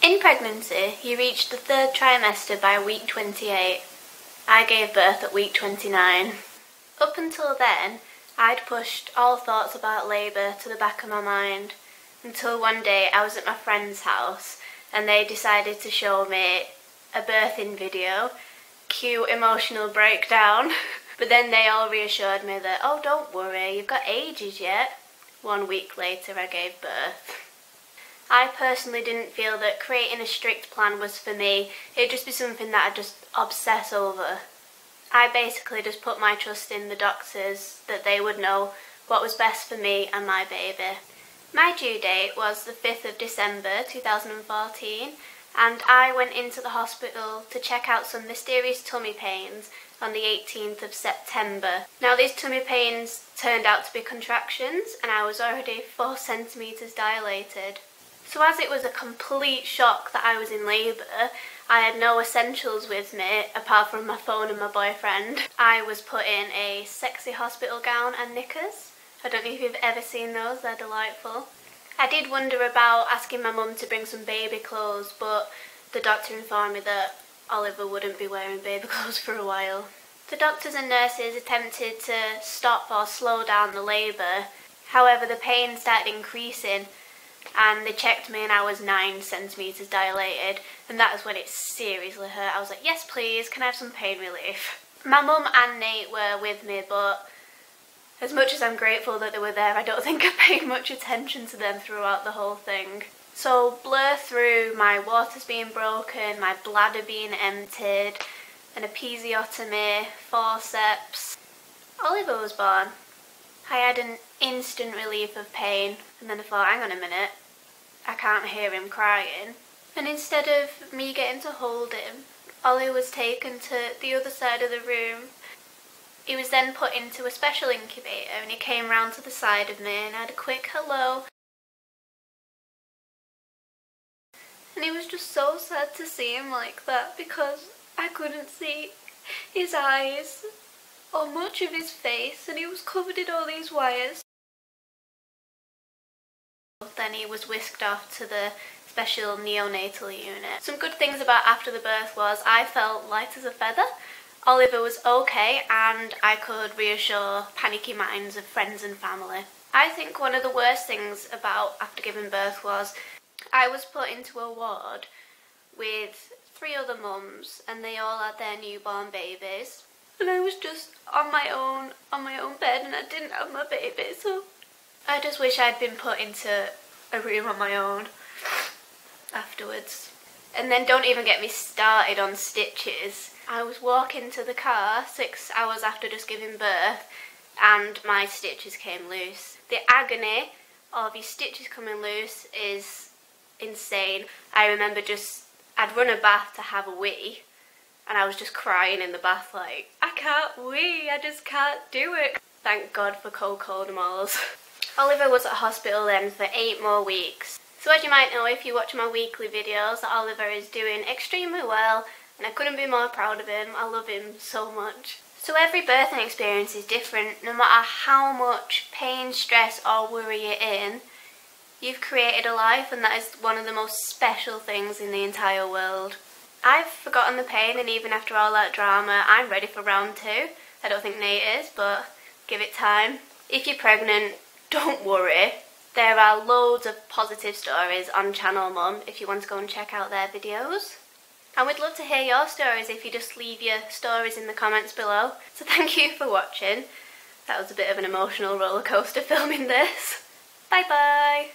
In pregnancy, you reach the 3rd trimester by week 28. I gave birth at week 29. Up until then, I'd pushed all thoughts about labour to the back of my mind, until one day I was at my friend's house and they decided to show me a birthing video. Cue emotional breakdown. But then they all reassured me that, oh, don't worry, you've got ages yet. 1 week later I gave birth. I personally didn't feel that creating a strict plan was for me. It'd just be something that I'd just obsess over. I basically just put my trust in the doctors, that they would know what was best for me and my baby. My due date was the 5th of December 2014, and I went into the hospital to check out some mysterious tummy pains on the 18th of September. Now these tummy pains turned out to be contractions, and I was already 4 centimetres dilated. So as it was a complete shock that I was in labour, I had no essentials with me apart from my phone and my boyfriend. I was put in a sexy hospital gown and knickers. I don't know if you've ever seen those, they're delightful. I did wonder about asking my mum to bring some baby clothes, but the doctor informed me that Oliver wouldn't be wearing baby clothes for a while. The doctors and nurses attempted to stop or slow down the labour. However, the pain started increasing, and they checked me and I was 9 centimetres dilated, and that was when it seriously hurt. I was like, yes please, can I have some pain relief? My mum and Nate were with me, but as much as I'm grateful that they were there, I don't think I paid much attention to them throughout the whole thing. So blur through my waters being broken, my bladder being emptied, an episiotomy, forceps. Oliver was born. I had an instant relief of pain, and then I thought, hang on a minute, I can't hear him crying. And instead of me getting to hold him, Ollie was taken to the other side of the room. He was then put into a special incubator, and he came round to the side of me and had a quick hello. And it was just so sad to see him like that, because I couldn't see his eyes or much of his face, and he was covered in all these wires. Then he was whisked off to the special neonatal unit. Some good things about after the birth was I felt light as a feather. Oliver was okay, and I could reassure panicky minds of friends and family. I think one of the worst things about after giving birth was I was put into a ward with 3 other mums, and they all had their newborn babies. And I was just on my own bed, and I didn't have my baby, so I just wish I'd been put into a room on my own afterwards. And then don't even get me started on stitches. I was walking to the car 6 hours after just giving birth, and my stitches came loose. The agony of your stitches coming loose is insane. I remember I'd run a bath to have a wee, and I was just crying in the bath like, I can't wee, I just can't do it. Thank God for co-codemols. Oliver was at hospital then for 8 more weeks. So as you might know if you watch my weekly videos, that Oliver is doing extremely well, and I couldn't be more proud of him. I love him so much. So every birthing experience is different. No matter how much pain, stress or worry you're in, you've created a life, and that is one of the most special things in the entire world. I've forgotten the pain, and even after all that drama, I'm ready for round 2. I don't think Nate is, but give it time. If you're pregnant, don't worry. There are loads of positive stories on Channel Mum if you want to go and check out their videos. And we'd love to hear your stories if you just leave your stories in the comments below. So thank you for watching. That was a bit of an emotional roller coaster filming this. Bye bye!